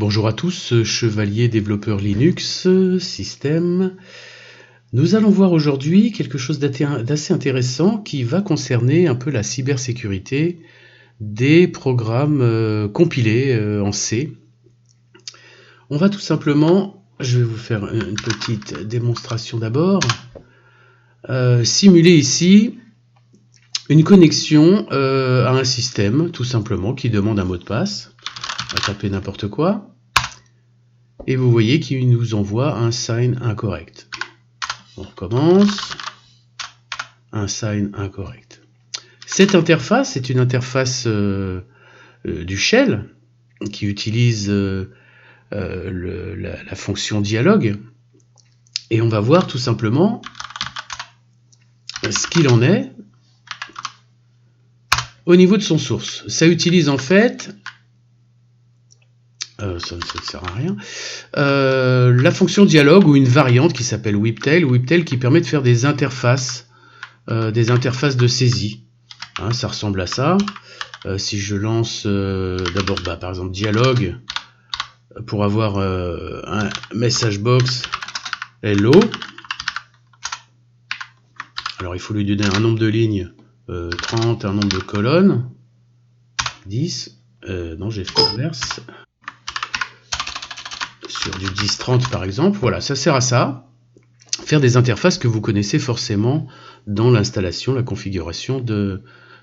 Bonjour à tous, chevalier développeur Linux, système. Nous allons voir aujourd'hui quelque chose d'assez intéressant qui va concerner un peu la cybersécurité des programmes compilés en C. On va tout simplement, je vais vous faire une petite démonstration d'abord, simuler ici une connexion à un système, tout simplement, qui demande un mot de passe. On va taper n'importe quoi. Et vous voyez qu'il nous envoie un sign incorrect. On recommence. Un sign incorrect. Cette interface est une interface du shell qui utilise la fonction dialogue. Et on va voir tout simplement ce qu'il en est au niveau de son source. Ça utilise en fait... ça ne sert à rien. La fonction dialogue ou une variante qui s'appelle whiptail qui permet de faire des interfaces de saisie. Hein, ça ressemble à ça. Si je lance d'abord par exemple dialogue pour avoir un message box hello. Alors il faut lui donner un nombre de lignes 30, un nombre de colonnes 10. Non, j'ai fait l'inverse. Sur du 10-30 par exemple, voilà, ça sert à ça, faire des interfaces que vous connaissez forcément dans l'installation, la configuration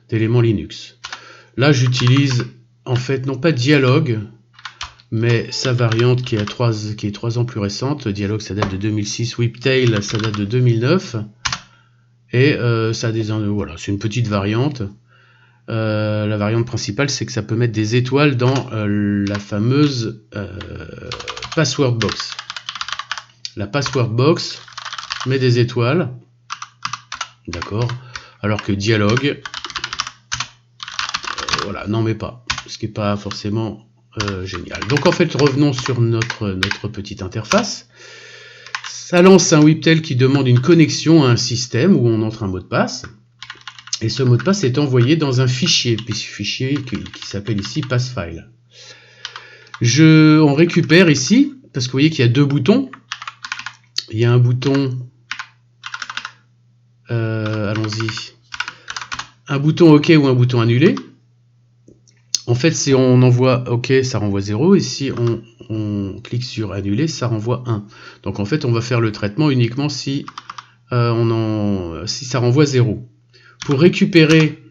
d'éléments Linux. Là j'utilise en fait non pas dialogue, mais sa variante qui est 3 ans plus récente. Dialogue ça date de 2006, whiptail ça date de 2009, et ça a voilà, c'est une petite variante. La variante principale, c'est que ça peut mettre des étoiles dans la fameuse password box. La password box met des étoiles, d'accord, alors que dialogue, voilà, n'en met pas, ce qui n'est pas forcément génial. Donc en fait, revenons sur notre petite interface. Ça lance un whiptail qui demande une connexion à un système où on entre un mot de passe. Et ce mot de passe est envoyé dans un fichier qui s'appelle ici passfile. On récupère ici, parce que vous voyez qu'il y a deux boutons. Il y a un bouton, allons-y, un bouton OK ou un bouton annulé. En fait, si on envoie OK, ça renvoie 0, et si on clique sur annuler, ça renvoie 1. Donc en fait, on va faire le traitement uniquement si ça renvoie 0. Pour récupérer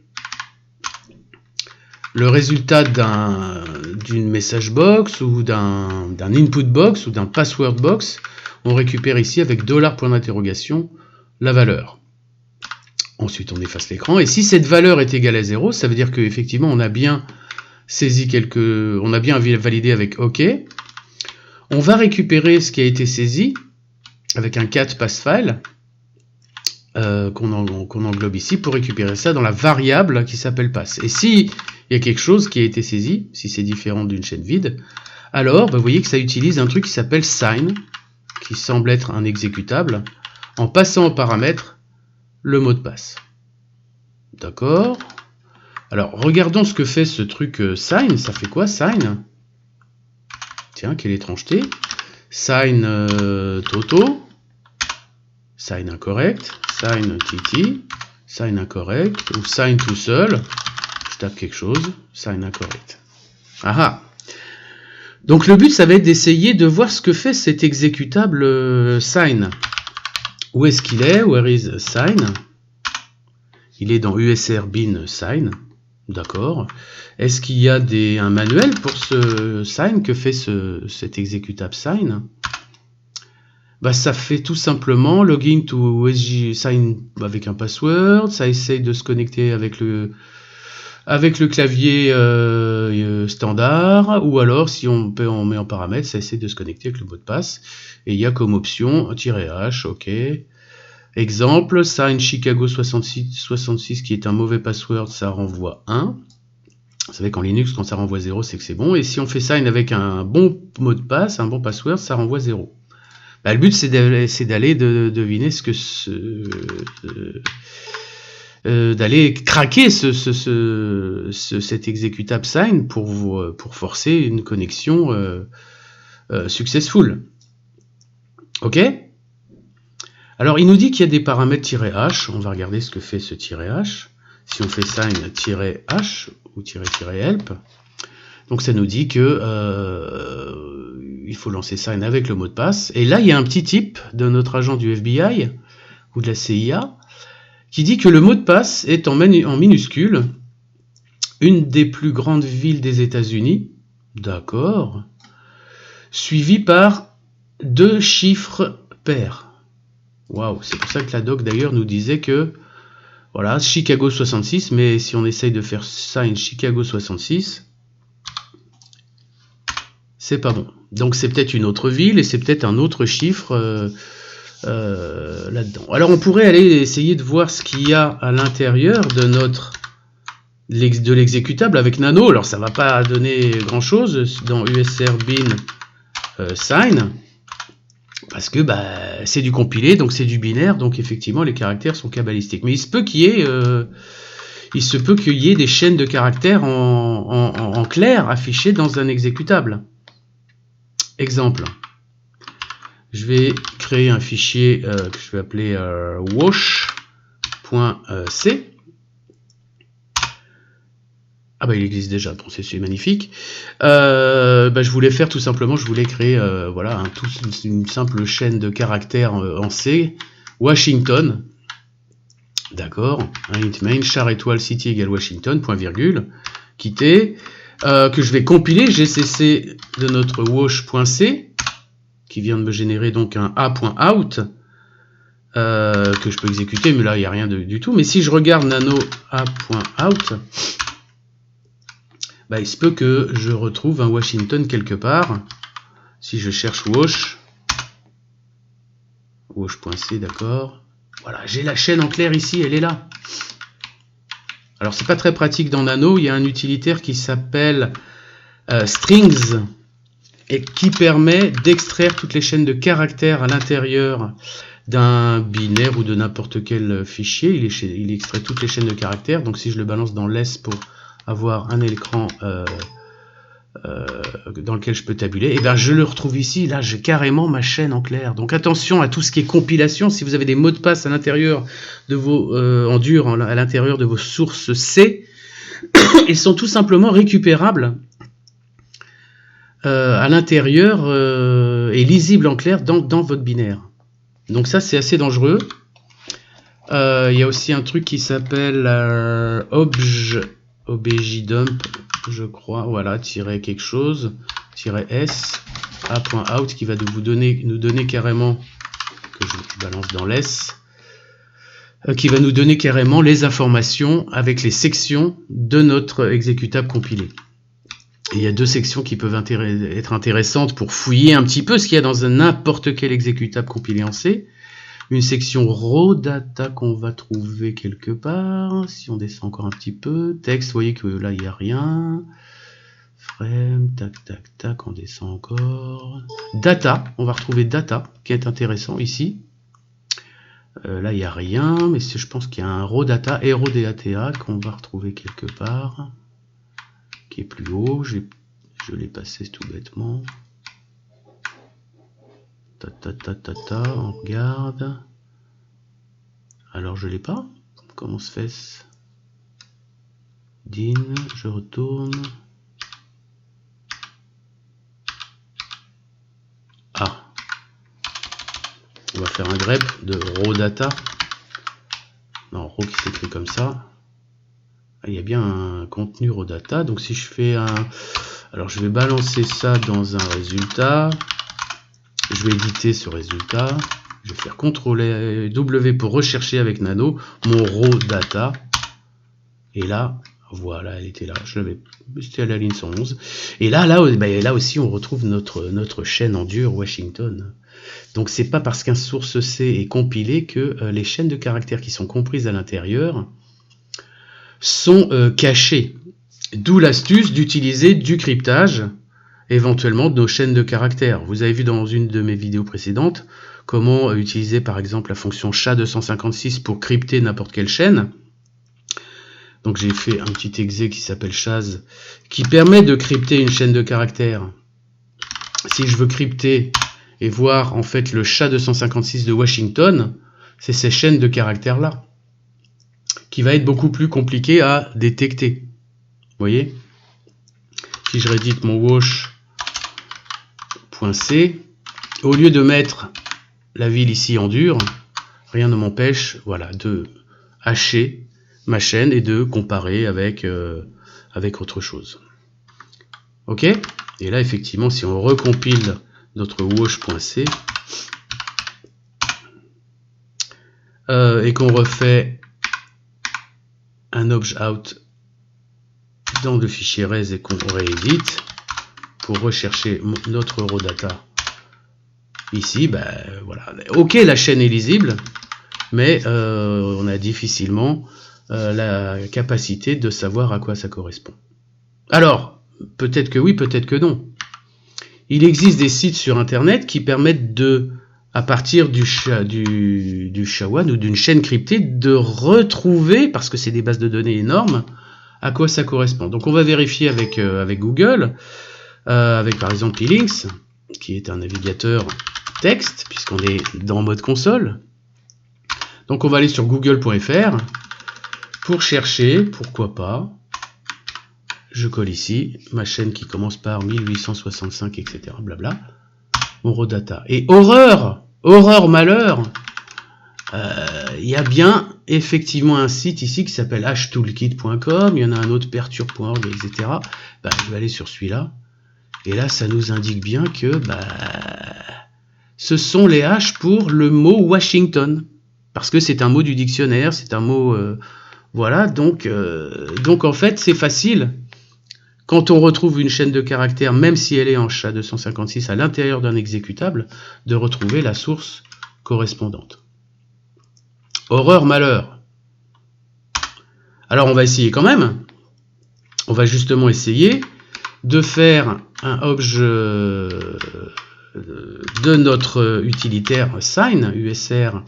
le résultat d'une message box ou d'un input box ou d'un password box, on récupère ici avec $, la valeur. Ensuite on efface l'écran, et si cette valeur est égale à 0, ça veut dire qu'effectivement on a bien saisi on a bien validé avec OK. On va récupérer ce qui a été saisi avec un cat passfile qu'on englobe ici pour récupérer ça dans la variable qui s'appelle pass. Et si il y a quelque chose qui a été saisi, si c'est différent d'une chaîne vide, alors vous voyez que ça utilise un truc qui s'appelle sign, qui semble être un exécutable, en passant en paramètre le mot de passe. D'accord. Alors regardons ce que fait ce truc sign. Ça fait quoi sign? Tiens, quelle étrangeté. Sign toto, sign incorrect, sign TT, sign incorrect, ou sign tout seul. Je tape quelque chose, sign incorrect. Aha. Donc le but, ça va être d'essayer de voir ce que fait cet exécutable sign. Où est-ce qu'il est? Where is sign? Il est dans USR bin sign. D'accord. Est-ce qu'il y a un manuel pour ce sign? Que fait cet exécutable sign? Bah, ça fait tout simplement login to OSG sign avec un password. Ça essaye de se connecter avec le clavier standard, ou alors si on met en paramètre, ça essaie de se connecter avec le mot de passe, et il y a comme option -h, ok. Exemple, sign Chicago 66 qui est un mauvais password, ça renvoie 1. Vous savez qu'en Linux, quand ça renvoie 0, c'est que c'est bon, et si on fait sign avec un bon mot de passe, un bon password, ça renvoie 0. Bah, le but, c'est d'aller deviner ce que d'aller craquer cet exécutable sign pour forcer une connexion successful. Ok? Alors, il nous dit qu'il y a des paramètres "-h". On va regarder ce que fait ce "-h". Si on fait sign-h ou "-help", donc ça nous dit que il faut lancer sign avec le mot de passe. Et là, il y a un petit tip de notre agent du FBI ou de la CIA qui dit que le mot de passe est en minuscule, une des plus grandes villes des États-Unis, d'accord, suivi par 2 chiffres pairs. Waouh, c'est pour ça que la doc d'ailleurs nous disait que voilà, Chicago 66, mais si on essaye de faire sign Chicago 66, c'est pas bon. Donc c'est peut-être une autre ville et c'est peut-être un autre chiffre là-dedans. Alors on pourrait aller essayer de voir ce qu'il y a à l'intérieur de l'exécutable avec Nano. Alors ça va pas donner grand-chose dans USR bin sign, parce que c'est du compilé, donc c'est du binaire, donc effectivement les caractères sont cabalistiques. Mais il se peut qu'il y ait des chaînes de caractères en clair affichées dans un exécutable. Exemple. Je vais créer un fichier que je vais appeler wash.c. Ah il existe déjà, bon, c'est magnifique. Je voulais faire tout simplement, je voulais créer voilà, une simple chaîne de caractères en C, Washington, d'accord, int main char étoile city égale Washington, point virgule, quitter, que je vais compiler gcc de notre wash.c, qui vient de me générer donc un a.out, que je peux exécuter, mais là il n'y a rien du tout. Mais si je regarde nano a.out, il se peut que je retrouve un Washington quelque part. Si je cherche wash.c, d'accord. Voilà, j'ai la chaîne en clair ici, elle est là. Alors c'est pas très pratique dans Nano, il y a un utilitaire qui s'appelle strings et qui permet d'extraire toutes les chaînes de caractères à l'intérieur d'un binaire ou de n'importe quel fichier. Il extrait toutes les chaînes de caractères. Donc si je le balance dans less pour avoir un écran dans lequel je peux tabuler, et je le retrouve ici. Là, j'ai carrément ma chaîne en clair. Donc attention à tout ce qui est compilation. Si vous avez des mots de passe à l'intérieur de vos en dur, à l'intérieur de vos sources C, ils sont tout simplement récupérables à l'intérieur et lisibles en clair dans votre binaire. Donc ça, c'est assez dangereux. Il y a aussi un truc qui s'appelle objdump, je crois, voilà, tiret quelque chose, tiret s, a.out, qui va nous donner carrément, que je balance dans less, qui va nous donner carrément les informations avec les sections de notre exécutable compilé. Et il y a 2 sections qui peuvent être intéressantes pour fouiller un petit peu ce qu'il y a dans n'importe quel exécutable compilé en C. Une section raw data qu'on va trouver quelque part. Si on descend encore un petit peu, texte, vous voyez que là il n'y a rien. Frame, tac, tac, tac, on descend encore. Data, on va retrouver data, qui est intéressant ici. Là il n'y a rien, mais je pense qu'il y a un raw data, raw data, qu'on va retrouver quelque part, qui est plus haut. Je l'ai passé tout bêtement. On regarde. Alors je l'ai pas. Comment se fait-ce? Din, je retourne. Ah. On va faire un grep de raw data. Non, raw qui s'écrit comme ça. Ah, il y a bien un contenu raw data. Donc si je fais un... Alors je vais balancer ça dans un résultat. Je vais éditer ce résultat. Je vais faire CTRL W pour rechercher avec Nano mon raw data. Et là, voilà, elle était là. C'était à la ligne 111. Et là aussi, on retrouve notre chaîne en dur Washington. Donc, c'est pas parce qu'un source C est compilé que les chaînes de caractères qui sont comprises à l'intérieur sont cachées. D'où l'astuce d'utiliser du cryptage, éventuellement de nos chaînes de caractères. Vous avez vu dans une de mes vidéos précédentes comment utiliser par exemple la fonction SHA-256 pour crypter n'importe quelle chaîne. Donc j'ai fait un petit exé qui s'appelle Chaz, qui permet de crypter une chaîne de caractères. si je veux crypter et voir en fait le SHA-256 de Washington, c'est ces chaînes de caractères là qui va être beaucoup plus compliqué à détecter. Vous voyez? Si je réédite mon wash.c, au lieu de mettre la ville ici en dur, rien ne m'empêche, voilà, de hacher ma chaîne et de comparer avec autre chose. Ok? Et là, effectivement, si on recompile notre wash.c et qu'on refait un obj out dans le fichier res et qu'on réédite pour rechercher notre raw data ici, ben voilà. Ok, la chaîne est lisible, mais on a difficilement la capacité de savoir à quoi ça correspond. Alors, peut-être que oui, peut-être que non. Il existe des sites sur Internet qui permettent de, à partir du SHA-1 ou d'une chaîne cryptée, de retrouver, parce que c'est des bases de données énormes, à quoi ça correspond. Donc on va vérifier avec Google, avec par exemple Elinks, qui est un navigateur texte, puisqu'on est dans mode console. Donc on va aller sur google.fr pour chercher, pourquoi pas, je colle ici, ma chaîne qui commence par 1865, etc. Blabla, mon raw data. Et horreur, horreur, malheur, il y a bien effectivement un site ici qui s'appelle hashtoolkit.com, il y en a un autre perturb.org, etc. Bah, je vais aller sur celui-là, et là ça nous indique bien que ce sont les hashes pour le mot Washington, parce que c'est un mot du dictionnaire, c'est un mot... voilà, donc en fait c'est facile, quand on retrouve une chaîne de caractères, même si elle est en SHA-256 à l'intérieur d'un exécutable, de retrouver la source correspondante. Horreur, malheur. Alors on va essayer quand même. On va justement essayer de faire un objet de notre utilitaire sign, usr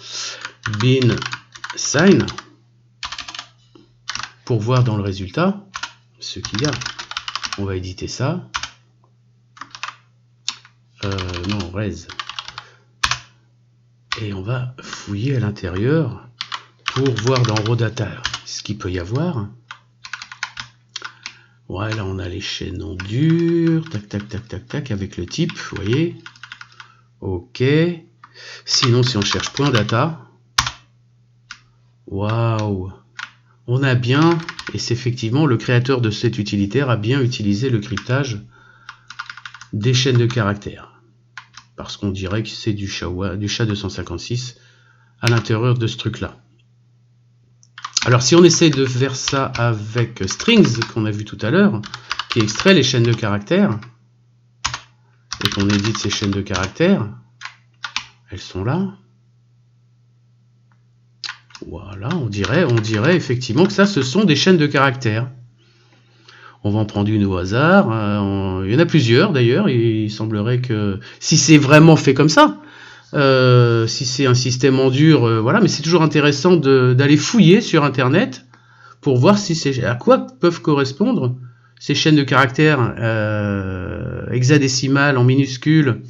bin sign, pour voir dans le résultat ce qu'il y a. On va éditer ça. Non, res. Et on va fouiller à l'intérieur pour voir dans raw data ce qu'il peut y avoir. Voilà, on a les chaînes en dur. Tac, tac, tac, tac, tac, avec le type, vous voyez. Ok. Sinon, si on cherche point data. Waouh. On a bien, et c'est effectivement le créateur de cet utilitaire a bien utilisé le cryptage des chaînes de caractères. Parce qu'on dirait que c'est du SHA-256 à l'intérieur de ce truc-là. Alors si on essaie de faire ça avec strings, qu'on a vu tout à l'heure, qui extrait les chaînes de caractères, et qu'on édite ces chaînes de caractères, elles sont là. Voilà, on dirait effectivement que ça, ce sont des chaînes de caractères. On va en prendre une au hasard. Il y en a plusieurs d'ailleurs. Il semblerait que, si c'est vraiment fait comme ça, si c'est un système en dur, voilà. Mais c'est toujours intéressant d'aller fouiller sur Internet pour voir si c'est à quoi peuvent correspondre ces chaînes de caractères hexadécimales en minuscules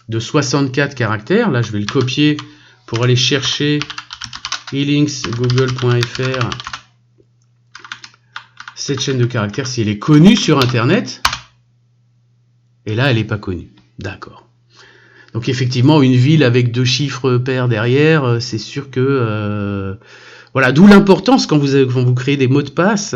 de 64 caractères. Là, je vais le copier pour aller chercher elinks google.fr, cette chaîne de caractères, si elle est connue sur Internet, et là, elle n'est pas connue. D'accord. Donc, effectivement, une ville avec 2 chiffres pairs derrière, c'est sûr que... voilà, d'où l'importance, quand vous créez des mots de passe,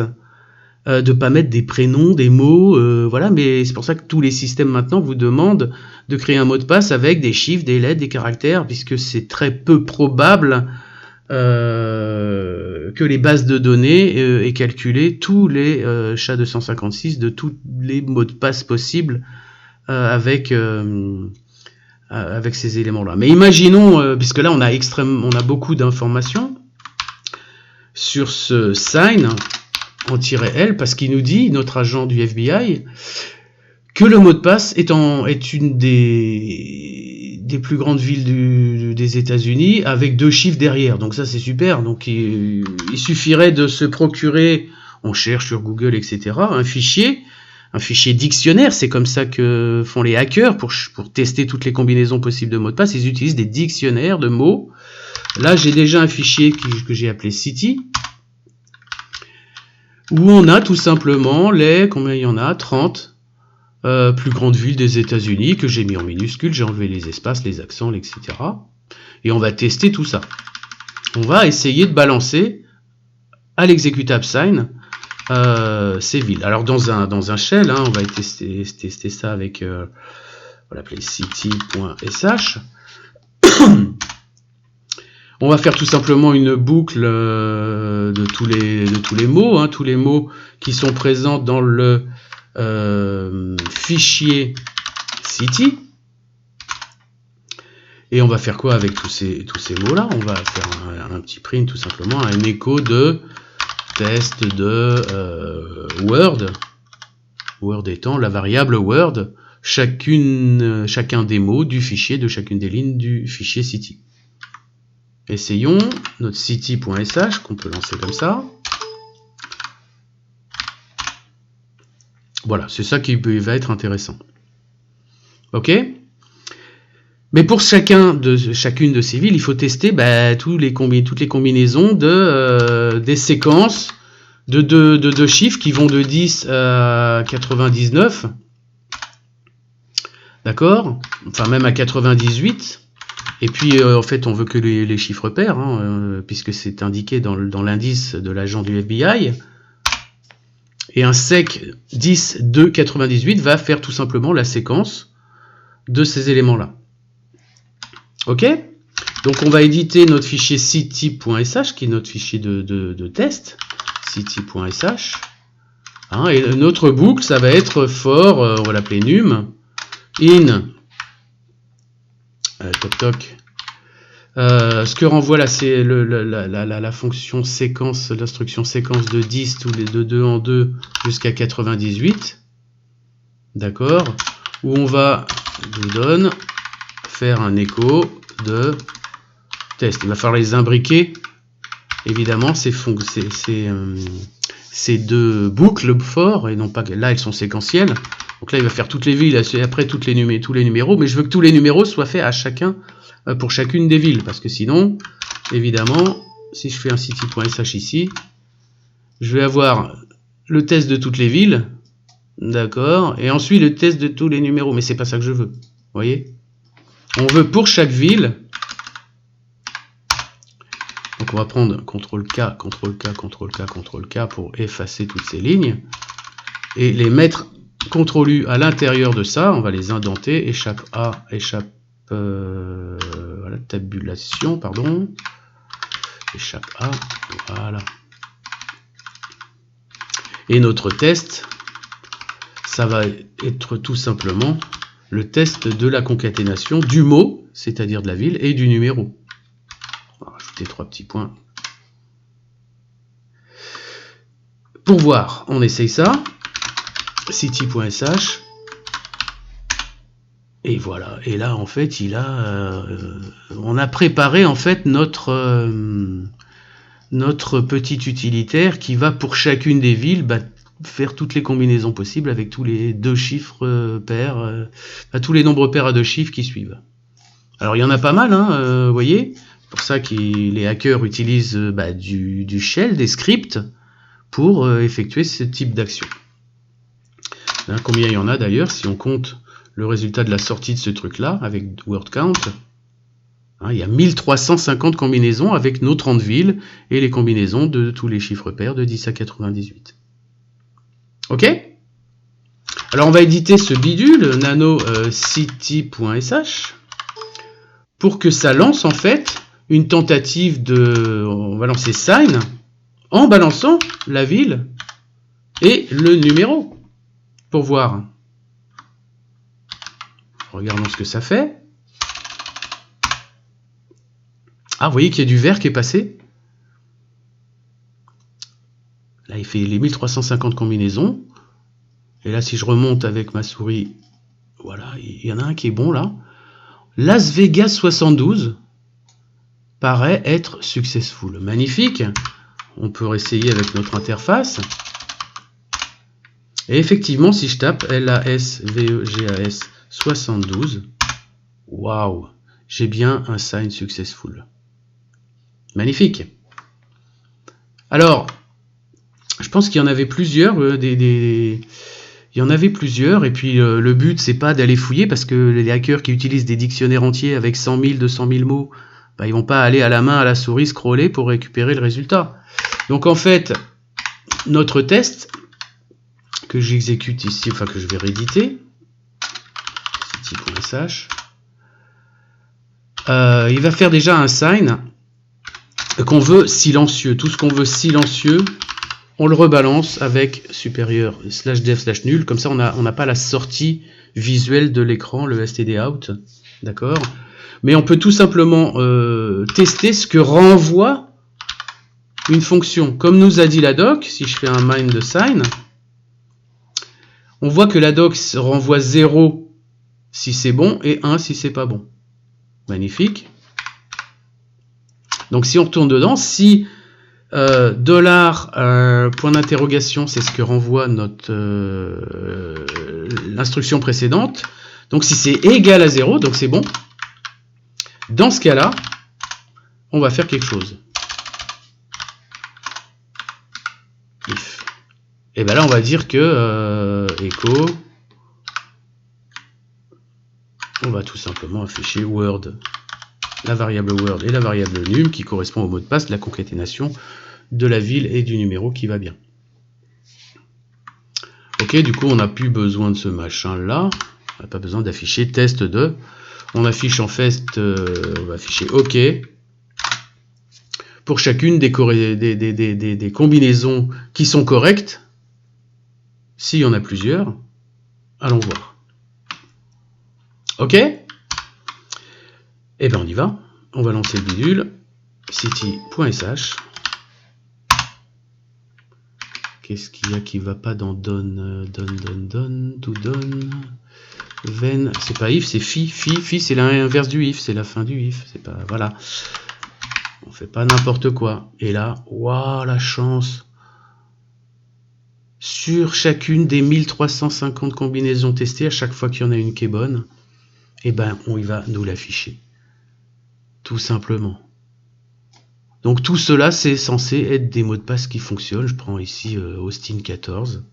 de ne pas mettre des prénoms, des mots, voilà, mais c'est pour ça que tous les systèmes maintenant vous demandent de créer un mot de passe avec des chiffres, des lettres, des caractères, puisque c'est très peu probable que les bases de données aient calculé tous les SHA-256 de tous les mots de passe possibles avec ces éléments-là. Mais imaginons, puisque là on a beaucoup d'informations sur ce sign en -L, parce qu'il nous dit, notre agent du FBI, que le mot de passe est une des plus grandes villes des États-Unis avec 2 chiffres derrière. Donc ça c'est super. Donc il suffirait de se procurer, on cherche sur Google, etc., un fichier un fichier dictionnaire. C'est comme ça que font les hackers pour tester toutes les combinaisons possibles de mots de passe. Ils utilisent des dictionnaires de mots. Là, j'ai déjà un fichier que j'ai appelé City, où on a tout simplement combien il y en a, 30 plus grandes villes des États-Unis que j'ai mis en minuscules. J'ai enlevé les espaces, les accents, etc. Et on va tester tout ça. On va essayer de balancer à l'exécutable sign ces villes. Alors dans un shell, hein, on va tester ça avec, on va l'appeler city.sh. On va faire tout simplement une boucle de tous les mots, hein, tous les mots qui sont présents dans le fichier city. Et on va faire quoi avec tous ces mots-là? On va faire un petit print tout simplement, un écho de test de Word. Word étant la variable Word, chacun des mots du fichier, de chacune des lignes du fichier city. Essayons notre city.sh qu'on peut lancer comme ça. Voilà, c'est ça qui va être intéressant. Ok? Mais pour chacune de ces villes, il faut tester toutes les combinaisons des séquences de deux chiffres qui vont de 10 à 99. D'accord? Enfin, même à 98. Et puis, en fait, on veut que les chiffres pairs, hein, puisque c'est indiqué dans l'indice de l'agent du FBI. Et un sec 10 de 98 va faire tout simplement la séquence de ces éléments-là. Ok? Donc, on va éditer notre fichier city.sh, qui est notre fichier de test. City.sh. Hein, et notre boucle, ça va être for, on va l'appeler num, in, toc toc. Ce que renvoie là, c'est la fonction séquence, l'instruction séquence de 10, tous les de 2 en 2 jusqu'à 98. D'accord? Où on va, nous donne, faire un écho de test. Il va falloir les imbriquer, évidemment, ces deux boucles for, et non pas que là, elles sont séquentielles. Donc là, il va faire toutes les villes, et après tous les numéros, mais je veux que tous les numéros soient faits à pour chacune des villes, parce que sinon, évidemment, si je fais un city.sh ici, je vais avoir le test de toutes les villes, d'accord, et ensuite le test de tous les numéros, mais c'est pas ça que je veux, vous voyez? On veut pour chaque ville, donc on va prendre CTRL-K, CTRL-K, CTRL-K, CTRL-K pour effacer toutes ces lignes, et les mettre CTRL-U à l'intérieur de ça, on va les indenter, échappe A, échappe voilà, tabulation, pardon, échappe A, voilà. Et notre test, ça va être tout simplement le test de la concaténation du mot, c'est-à-dire de la ville, et du numéro. On va rajouter 3 petits points. Pour voir, on essaye ça, city.sh. Et voilà, et là en fait on a préparé en fait notre petit utilitaire qui va pour chacune des villes faire toutes les combinaisons possibles avec tous les deux chiffres pairs, tous les nombres pairs à deux chiffres qui suivent. Alors il y en a pas mal, hein, vous voyez, c'est pour ça que les hackers utilisent du shell, des scripts pour effectuer ce type d'action. Hein, combien il y en a d'ailleurs si on compte le résultat de la sortie de ce truc-là, avec word count, hein, il y a 1350 combinaisons avec nos 30 villes et les combinaisons de tous les chiffres pairs de 10 à 98. Ok? Alors on va éditer ce bidule, nano city.sh, pour que ça lance en fait une tentative on va lancer sign, en balançant la ville et le numéro, pour voir. Regardons ce que ça fait. Ah, vous voyez qu'il y a du vert qui est passé. Là, il fait les 1350 combinaisons. Et là, si je remonte avec ma souris, voilà, il y en a un qui est bon là. Las Vegas 72 paraît être successful. Magnifique. On peut essayer avec notre interface. Et effectivement, si je tape LASVEGAS 72, waouh, j'ai bien un sign successful. Magnifique. Alors, je pense qu'il y en avait plusieurs, il y en avait plusieurs, et puis le but c'est pas d'aller fouiller, parce que les hackers qui utilisent des dictionnaires entiers avec 100 000, 200 000 mots, bah, ils vont pas aller à la main, à la souris, scroller pour récupérer le résultat. Donc en fait, notre test, que j'exécute ici, enfin que je vais rééditer, city.sh, il va faire déjà un sign qu'on veut silencieux. Tout ce qu'on veut silencieux, on le rebalance avec supérieur /dev/nul, comme ça on n'a pas la sortie visuelle de l'écran, le std out, d'accord. Mais on peut tout simplement tester ce que renvoie une fonction. Comme nous a dit la doc, si je fais un mind de sign, on voit que la doc renvoie 0 si c'est bon et 1 si c'est pas bon. Magnifique. Donc si on retourne dedans, si dollar point d'interrogation, c'est ce que renvoie notre l'instruction précédente. Donc si c'est égal à 0, donc c'est bon. Dans ce cas-là, on va faire quelque chose. If. Et bien là, on va dire que echo, on va tout simplement afficher word, la variable word et la variable num qui correspond au mot de passe de la concaténation de la ville et du numéro qui va bien. Ok, du coup on n'a plus besoin de ce machin là, on n'a pas besoin d'afficher test 2, on affiche en fait, on va afficher ok pour chacune des combinaisons qui sont correctes. S'il y en a plusieurs, allons voir. Ok. Et bien on y va, on va lancer le bidule, city.sh. Qu'est-ce qu'il y a qui va pas dans don, to don, ven, c'est pas if, c'est fi c'est l'inverse du if, c'est la fin du if, c'est pas, voilà. On fait pas n'importe quoi. Et là, waouh, la chance. Sur chacune des 1350 combinaisons testées, à chaque fois qu'il y en a une qui est bonne, et ben on y va nous l'afficher. Tout simplement. Donc tout cela, c'est censé être des mots de passe qui fonctionnent. Je prends ici Austin 14.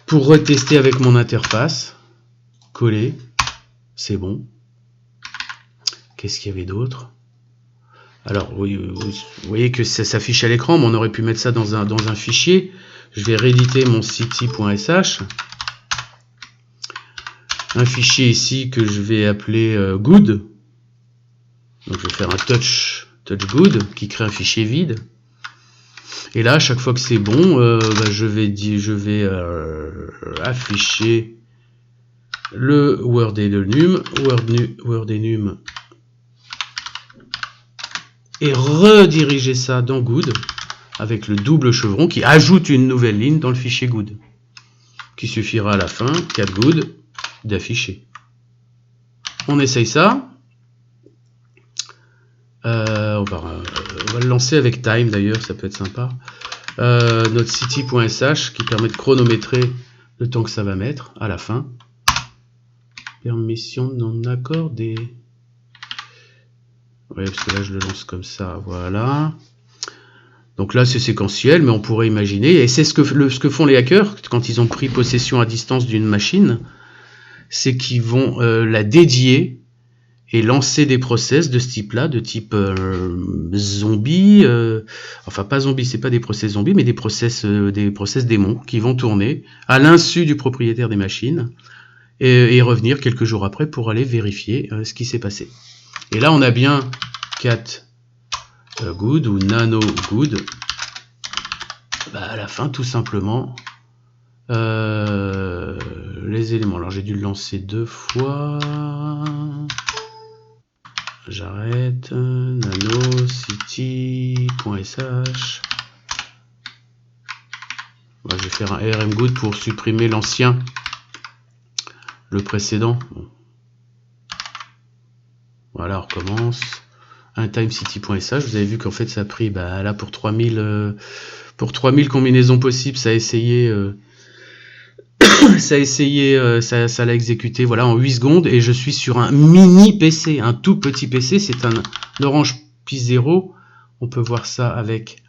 Pour retester avec mon interface. Coller. C'est bon. Qu'est-ce qu'il y avait d'autre? Alors, vous voyez que ça s'affiche à l'écran, mais on aurait pu mettre ça dans un fichier. Je vais rééditer mon city.sh. Un fichier ici que je vais appeler good. Donc je vais faire un touch good qui crée un fichier vide. Et là, à chaque fois que c'est bon, je vais afficher le word et le num, word et num, et rediriger ça dans good avec le double chevron qui ajoute une nouvelle ligne dans le fichier good, qui suffira à la fin, cat good, d'afficher. On essaye ça. On va le lancer avec time d'ailleurs, ça peut être sympa. Notre city.sh qui permet de chronométrer le temps que ça va mettre à la fin. Permission non accordée. Oui, parce que là je le lance comme ça, voilà. Donc là c'est séquentiel, mais on pourrait imaginer, et c'est ce que font les hackers quand ils ont pris possession à distance d'une machine, c'est qu'ils vont la dédier et lancer des process de ce type-là, de type zombie, enfin pas zombie, c'est pas des process zombies, mais des process démons qui vont tourner à l'insu du propriétaire des machines et revenir quelques jours après pour aller vérifier ce qui s'est passé. Et là on a bien cat good ou nano good, à la fin tout simplement les éléments. Alors j'ai dû le lancer 2 fois. J'arrête, nano, city.sh. Je vais faire un rmgood pour supprimer l'ancien, le précédent. Bon. Voilà, on recommence. Un timecity.sh, vous avez vu qu'en fait ça a pris, là pour 3000 combinaisons possibles, ça a essayé ça a essayé, ça l'a exécuté voilà, en 8 secondes, et je suis sur un mini PC, un tout petit PC, c'est un Orange Pi 0. On peut voir ça avec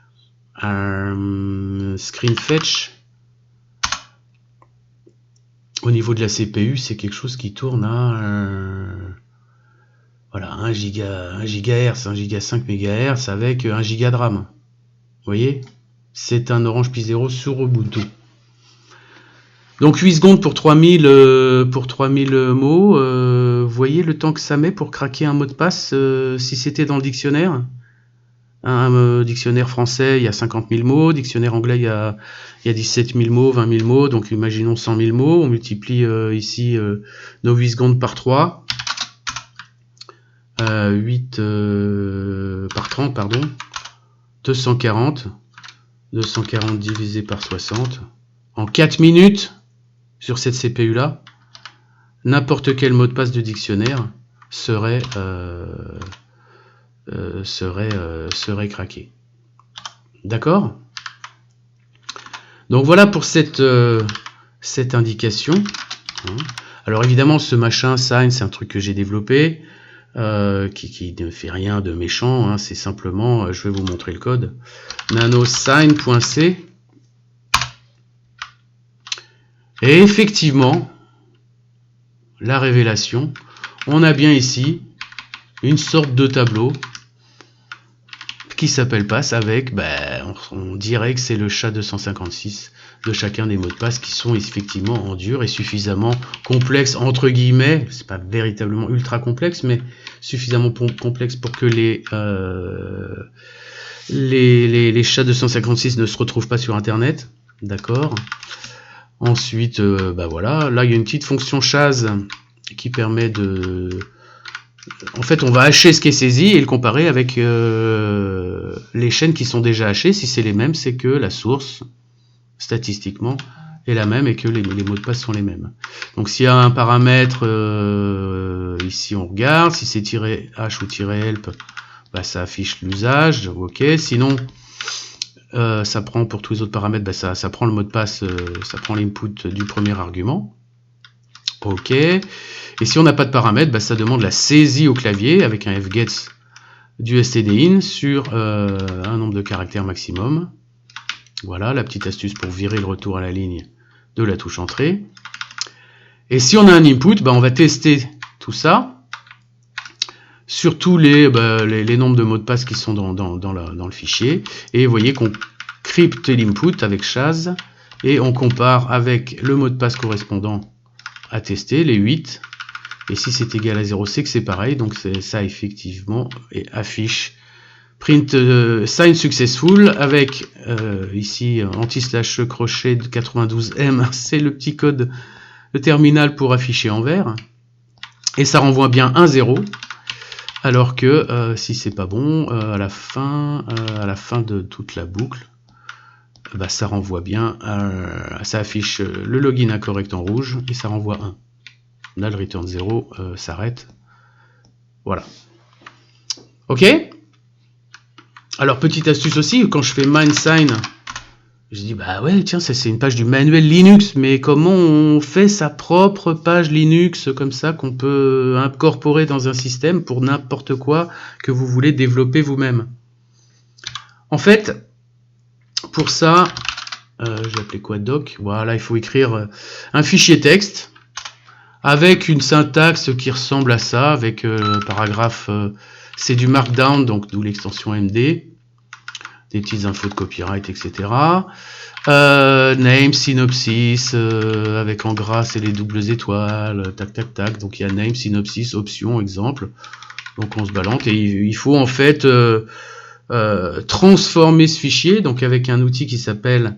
un screen fetch. Au niveau de la CPU, c'est quelque chose qui tourne à voilà, 1 GHz, 1 Go 5 MHz avec 1 Go de RAM. Vous voyez, c'est un Orange Pi 0 sur Ubuntu. Donc 8 secondes pour 3000 mots. Vous voyez le temps que ça met pour craquer un mot de passe si c'était dans le dictionnaire. Un dictionnaire français, il y a 50 000 mots. Dictionnaire anglais, il y a 17 000 mots, 20 000 mots. Donc imaginons 100 000 mots. On multiplie ici nos 8 secondes par 3. 8 par 30, pardon. 240. 240 divisé par 60. En 4 minutes, sur cette CPU là, n'importe quel mot de passe de dictionnaire serait craqué. D'accord? Donc voilà pour cette indication. Alors évidemment, ce machin sign, c'est un truc que j'ai développé, qui ne fait rien de méchant, hein, c'est simplement, je vais vous montrer le code, nanosign.c. Et effectivement, la révélation, on a bien ici une sorte de tableau qui s'appelle passe avec, on dirait que c'est le SHA-256 de chacun des mots de passe qui sont effectivement en dur et suffisamment complexes, entre guillemets, c'est pas véritablement ultra complexe, mais suffisamment complexe pour que les SHA-256 ne se retrouvent pas sur Internet, d'accord. Ensuite, voilà, là il y a une petite fonction chase qui permet de... En fait, on va hacher ce qui est saisi et le comparer avec les chaînes qui sont déjà hachées. Si c'est les mêmes, c'est que la source, statistiquement, est la même et que les mots de passe sont les mêmes. Donc s'il y a un paramètre, ici on regarde, si c'est -h ou -help, ça affiche l'usage, ok. Sinon, ça prend pour tous les autres paramètres, ça prend le mot de passe, ça prend l'input du premier argument. Ok. Et si on n'a pas de paramètres, ça demande la saisie au clavier avec un fgets du stdin sur un nombre de caractères maximum. Voilà la petite astuce pour virer le retour à la ligne de la touche entrée. Et si on a un input, on va tester tout ça sur tous les nombres de mots de passe qui sont dans le fichier. Et vous voyez qu'on crypte l'input avec chase et on compare avec le mot de passe correspondant à tester, les 8. Et si c'est égal à 0, c'est que c'est pareil. Donc ça effectivement et affiche print sign successful avec ici anti/e crochet de 92M. C'est le petit code de terminal pour afficher en vert. Et ça renvoie bien un 0. Alors que si c'est pas bon, à la fin de toute la boucle, ça renvoie bien, ça affiche le login incorrect en rouge et ça renvoie 1. Là, le return 0 s'arrête. Voilà. Ok. Alors, petite astuce aussi, quand je fais MindSign, je dis, ouais, tiens, ça c'est une page du manuel Linux, mais comment on fait sa propre page Linux comme ça, qu'on peut incorporer dans un système pour n'importe quoi que vous voulez développer vous-même? En fait, pour ça, je vais appeler quoi, doc. Voilà, il faut écrire un fichier texte avec une syntaxe qui ressemble à ça, avec paragraphe, c'est du markdown, donc d'où l'extension MD, des petites infos de copyright, etc. Name, synopsis, avec en gras c'est les doubles étoiles, tac tac tac, donc il y a name, synopsis, option, exemple, donc on se balance et il faut en fait transformer ce fichier, donc avec un outil qui s'appelle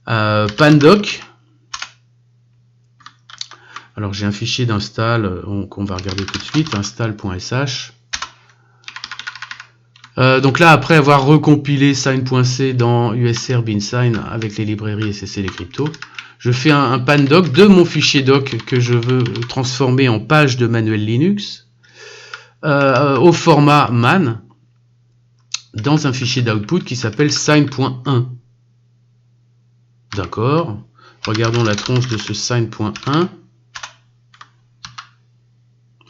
pandoc. Alors j'ai un fichier d'install qu'on va regarder tout de suite, install.sh. Donc là, après avoir recompilé sign.c dans USR binsign avec les librairies SSL et crypto, je fais un pandoc de mon fichier doc que je veux transformer en page de manuel Linux au format man dans un fichier d'output qui s'appelle sign.1. D'accord. Regardons la tronche de ce sign.1.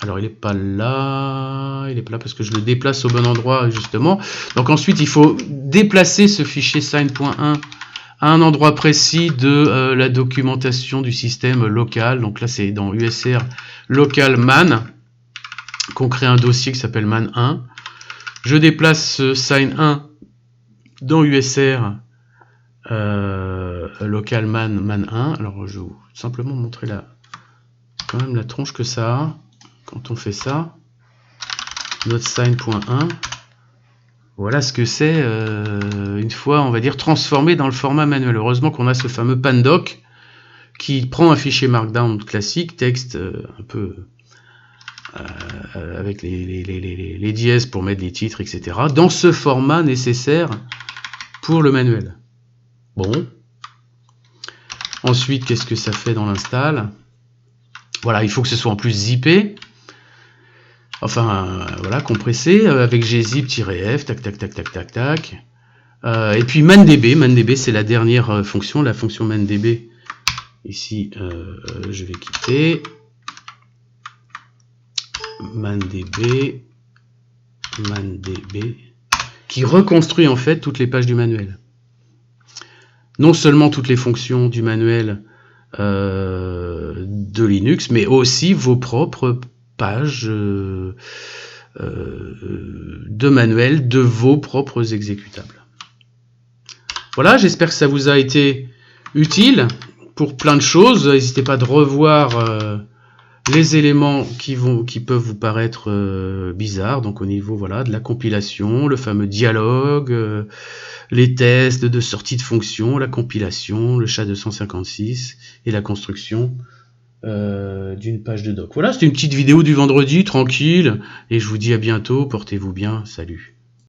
Alors il n'est pas là, parce que je le déplace au bon endroit justement. Donc ensuite il faut déplacer ce fichier sign.1 à un endroit précis de la documentation du système local. Donc là c'est dans USR local man qu'on crée un dossier qui s'appelle man1. Je déplace ce sign1 dans USR local man1. Alors je vais vous simplement montrer quand même la tronche que ça a. Quand on fait ça, notre sign.1, voilà ce que c'est une fois, on va dire, transformé dans le format manuel. Heureusement qu'on a ce fameux pandoc qui prend un fichier markdown classique, texte un peu avec les dièses pour mettre les titres, etc., dans ce format nécessaire pour le manuel. Bon. Ensuite, qu'est-ce que ça fait dans l'install? Voilà, il faut que ce soit en plus zippé. Enfin, voilà, compressé, avec gzip-f, tac, tac, tac, tac, tac, tac. Et puis mandb c'est la dernière fonction, la fonction mandb. Ici, je vais quitter. mandb, qui reconstruit en fait toutes les pages du manuel. Non seulement toutes les fonctions du manuel de Linux, mais aussi vos propres pages de manuel de vos propres exécutables. Voilà, j'espère que ça vous a été utile pour plein de choses. N'hésitez pas de revoir les éléments qui peuvent vous paraître bizarres, donc au niveau voilà, de la compilation, le fameux dialogue, les tests de sortie de fonction, la compilation, le SHA-256 et la construction d'une page de doc. Voilà, c'était une petite vidéo du vendredi, tranquille, et je vous dis à bientôt, portez-vous bien, salut.